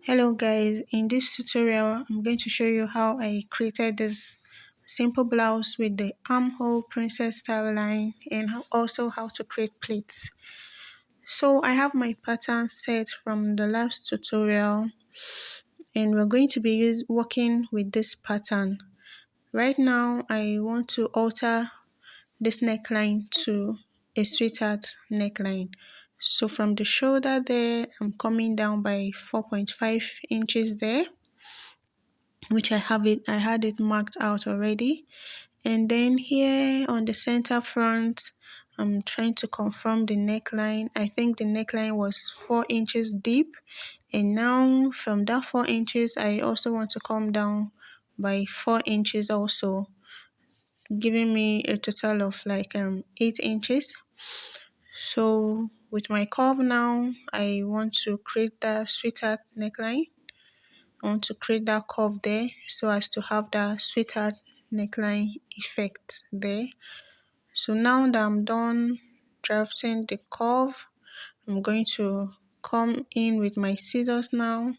Hello guys, in this tutorial I'm going to show you how I created this simple blouse with the armhole princess style line and also how to create pleats. So I have my pattern set from the last tutorial and we're going to be working with this pattern. Right now I want to alter this neckline to a sweetheart neckline. So from the shoulder there, I'm coming down by 4.5 inches there, which I had it marked out already. And then here on the center front, I'm trying to confirm the neckline. I think the neckline was 4 inches deep. And now from that 4 inches, I also want to come down by 4 inches also, giving me a total of like 8 inches. So with my curve now, I want to create that sweetheart neckline. I want to create that curve there so as to have that sweetheart neckline effect there. So now that I'm done drafting the curve, I'm going to come in with my scissors now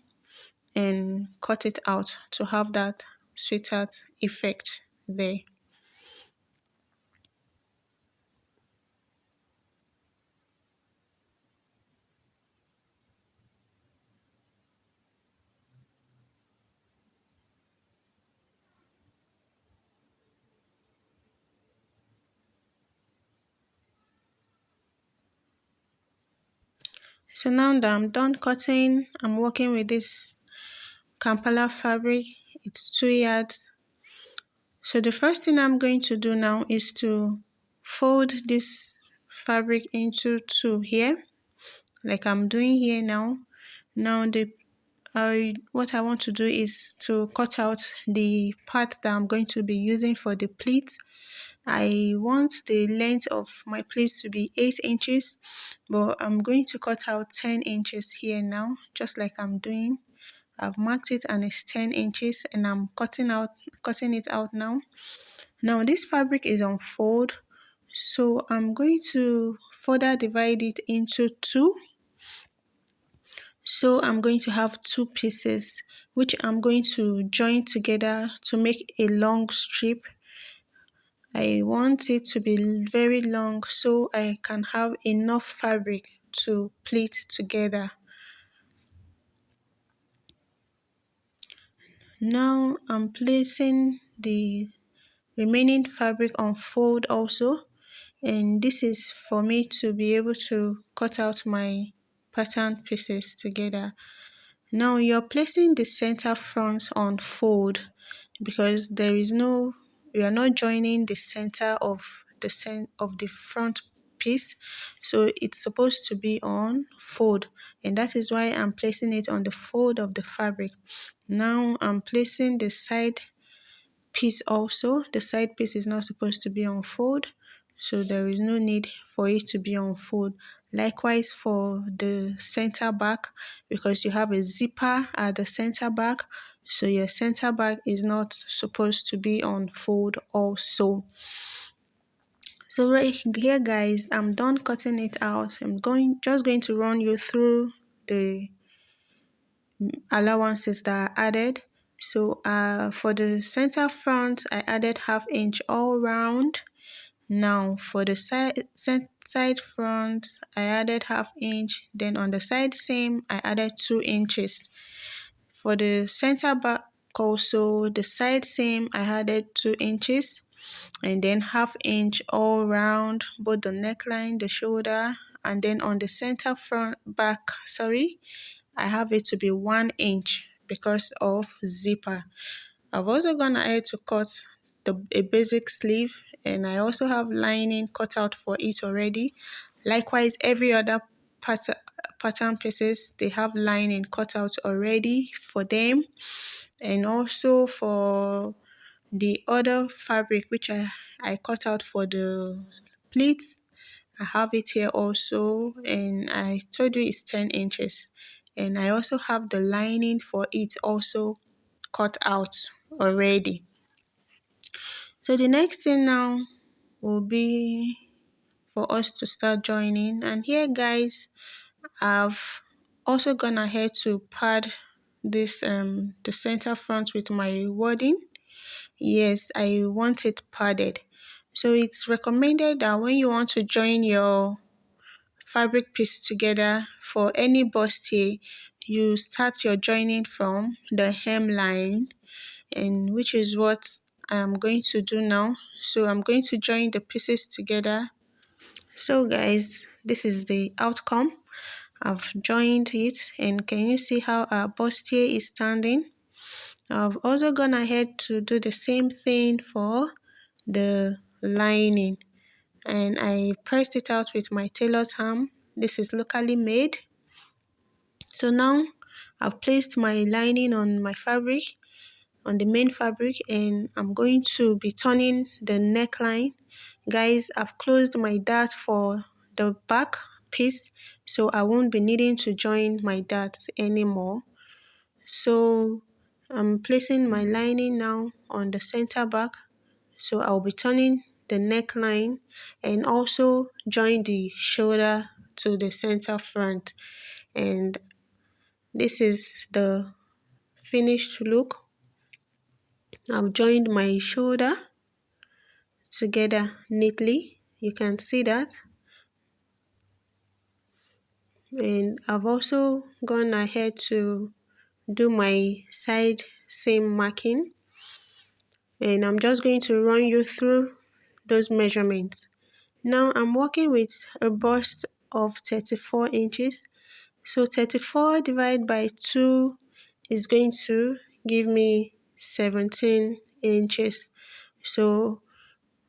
and cut it out to have that sweetheart effect there. So now that I'm done cutting, I'm working with this Kampala fabric. It's 2 yards. So the first thing I'm going to do now is to fold this fabric into two here, like I'm doing here now. Now what I want to do is to cut out the part that I'm going to be using for the pleat. I want the length of my pleat to be 8 inches, but I'm going to cut out 10 inches here now, just like I'm doing. I've marked it and it's 10 inches and I'm cutting it out now. Now this fabric is on fold, so I'm going to further divide it into two. So I'm going to have two pieces, which I'm going to join together to make a long strip. I want it to be very long so I can have enough fabric to pleat together. Now I'm placing the remaining fabric on fold also, and this is for me to be able to cut out my pattern pieces together. Now you're placing the center front on fold because you are not joining the center of the front piece, so it's supposed to be on fold, and that is why I'm placing it on the fold of the fabric. Now I'm placing the side piece also. The side piece is not supposed to be on fold, so there is no need for it to be on fold. Likewise for the center back, because you have a zipper at the center back, so your center back is not supposed to be on fold also. So right here guys, I'm done cutting it out. I'm just going to run you through the allowances that are added. So for the center front, I added 1/2 inch all round. Now for the side front, I added 1/2 inch. Then on the side seam, I added 2 inches. For the center back also, the side seam, I added 2 inches. And then 1/2 inch all round, both the neckline, the shoulder, and then on the center back, I have it to be 1 inch because of zipper. I've also gone ahead to cut a basic sleeve, and I also have lining cut out for it already. Likewise, every other pattern pieces, they have lining cut out already for them. And also for the other fabric which I cut out for the pleats, I have it here also, and I told you it's 10 inches. And I also have the lining for it also cut out already. So the next thing now will be for us to start joining. And here guys, I've also gone ahead to pad this the center front with my wadding. Yes, I want it padded. So it's recommended that when you want to join your fabric piece together for any bustier, you start your joining from the hemline, and which is what I'm going to do now. So I'm going to join the pieces together. So guys, this is the outcome. I've joined it, and can you see how our bustier is standing? I've also gone ahead to do the same thing for the lining, and I pressed it out with my tailor's ham. This is locally made. So now I've placed my lining on my fabric, on the main fabric, and I'm going to be turning the neckline. Guys, I've closed my dart for the back piece, so I won't be needing to join my darts anymore. So I'm placing my lining now on the center back, so I'll be turning the neckline and also join the shoulder to the center front. And this is the finished look. I've joined my shoulder together neatly. You can see that. And I've also gone ahead to do my side seam marking. And I'm just going to run you through those measurements. Now I'm working with a bust of 34 inches. So 34 divided by 2 is going to give me 17 inches. So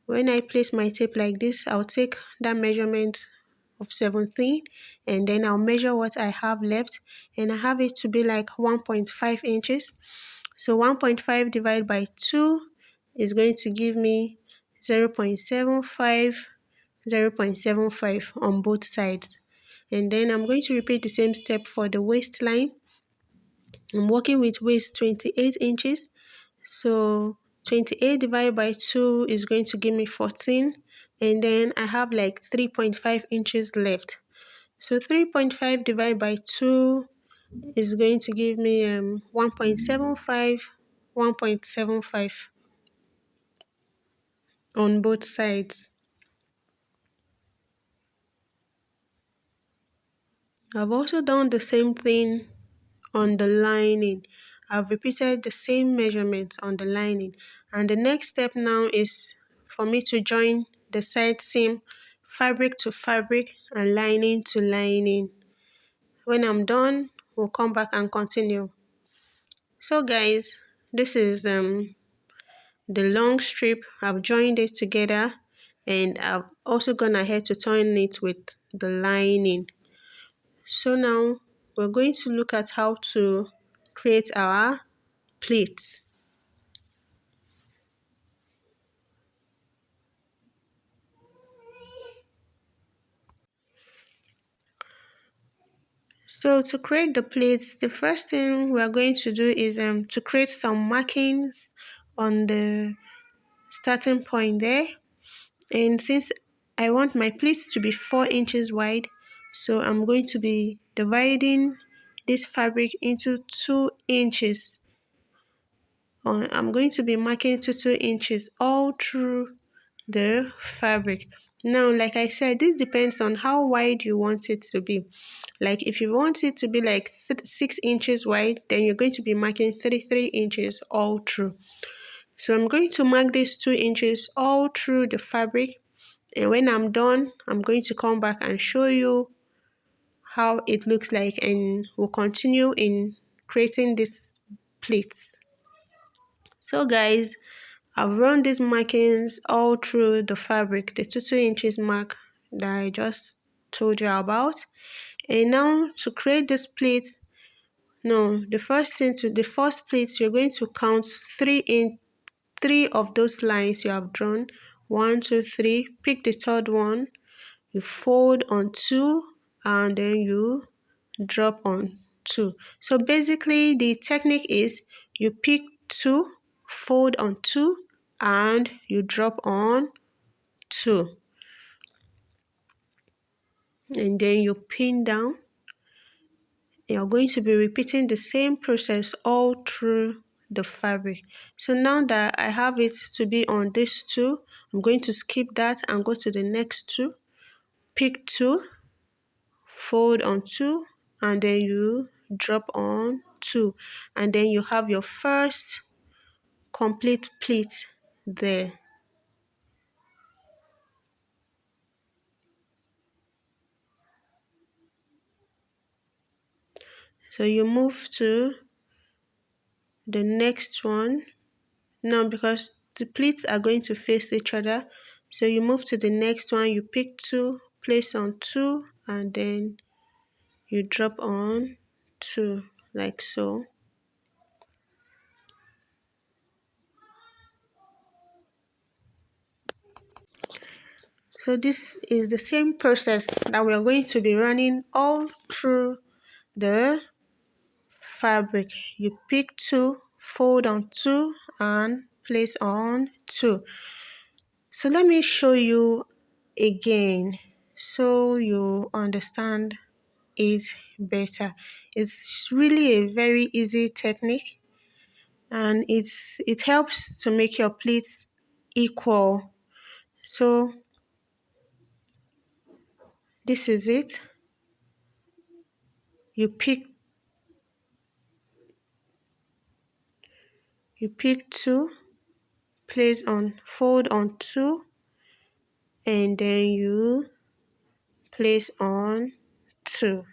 when I place my tape like this, I'll take that measurement of 17 and then I'll measure what I have left, and I have it to be like 1.5 inches. So 1.5 divided by 2 is going to give me 0.75, 0.75 on both sides. And then I'm going to repeat the same step for the waistline. I'm working with waist 28 inches. So 28 divided by 2 is going to give me 14. And then I have like 3.5 inches left. So 3.5 divided by 2 is going to give me 1.75, 1.75 on both sides. I've also done the same thing on the lining. I've repeated the same measurements on the lining. And the next step now is for me to join the side seam, fabric to fabric and lining to lining. When I'm done, we'll come back and continue. So guys, this is the long strip. I've joined it together and I've also gone ahead to turn it with the lining. So now we're going to look at how to create our pleats. So to create the pleats, the first thing we are going to do is to create some markings on the starting point there. And since I want my pleats to be 4 inches wide, so I'm going to be dividing this fabric into 2 inches. I'm going to be marking 2 inches all through the fabric. Now, like I said, this depends on how wide you want it to be. Like if you want it to be like 6 inches wide, then you're going to be marking 33 inches all through. So I'm going to mark these 2 inches all through the fabric. And when I'm done, I'm going to come back and show you how it looks like, and we'll continue in creating these pleats. So guys, I've run these markings all through the fabric, the 2 inches mark that I just told you about. And now to create this pleat, the first pleat, you're going to count 3 of those lines you have drawn. 1, 2, 3. Pick the third one. You fold on 2 and then you drop on 2. So basically the technique is you pick 2, fold on 2 and you drop on 2. And then you pin down you're going to be repeating the same process all through the fabric. So now that I have it to be on this two, I'm going to skip that and go to the next two. Pick two, fold on two, and then you drop on two, and then you have your first complete pleat there. So you move to the next one now, because the pleats are going to face each other. So you move to the next one, you pick two, place on two, and then you drop on two, like so. So this is the same process that we are going to be running all through the fabric. You pick two, fold on two, and place on two. So let me show you again so you understand it better. It's really a very easy technique, and it helps to make your pleats equal. So this is it. You pick two, place on, fold on two, and then you place on two.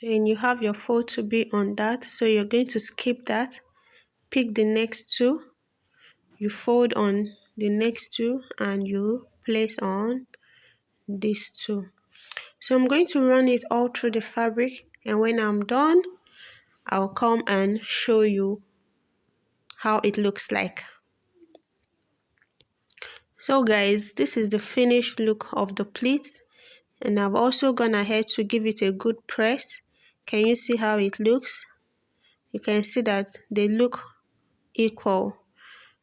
And you have your fold to be on that, so you're going to skip that, pick the next two, you fold on the next two, and you place on these two. So I'm going to run it all through the fabric, and when I'm done, I'll come and show you how it looks like. So guys, this is the finished look of the pleats, and I've also gone ahead to give it a good press. Can you see how it looks? You can see that they look equal.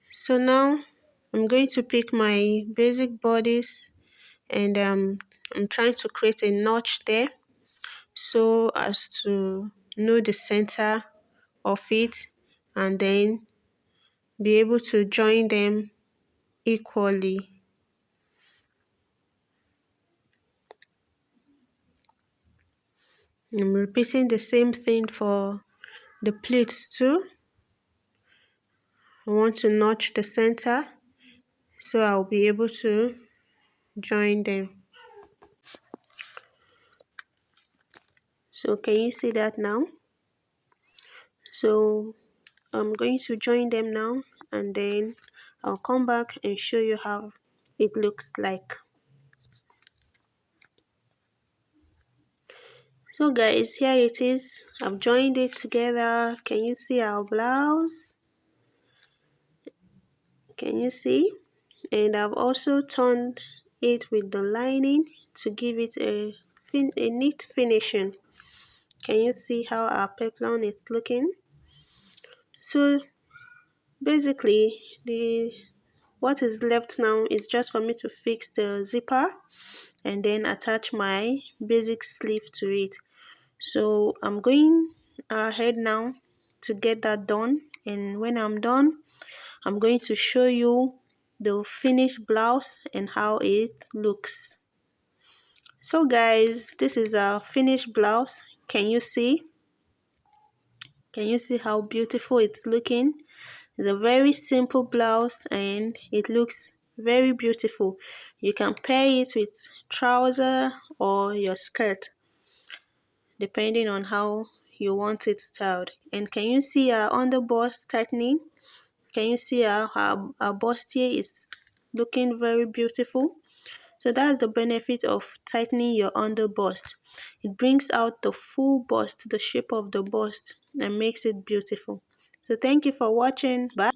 So now I'm going to pick my basic bodice, and I'm trying to create a notch there so as to know the center of it, and then be able to join them equally. I'm repeating the same thing for the pleats too. I want to notch the center so I'll be able to join them. So can you see that now? So I'm going to join them now, and then I'll come back and show you how it looks like. So guys, here it is. I've joined it together. Can you see our blouse? Can you see? And I've also turned it with the lining to give it a neat finishing. Can you see how our peplum is looking? So basically, what is left now is just for me to fix the zipper and then attach my basic sleeve to it. So I'm going ahead now to get that done, and when I'm done, I'm going to show you the finished blouse and how it looks. So guys, this is our finished blouse. Can you see? Can you see how beautiful it's looking? It's a very simple blouse and it looks very beautiful. You can pair it with trouser or your skirt, depending on how you want it styled. And can you see our underbust tightening? Can you see our bustier is looking very beautiful? So that's the benefit of tightening your underbust. It brings out the full bust, the shape of the bust, and makes it beautiful. So thank you for watching. Bye.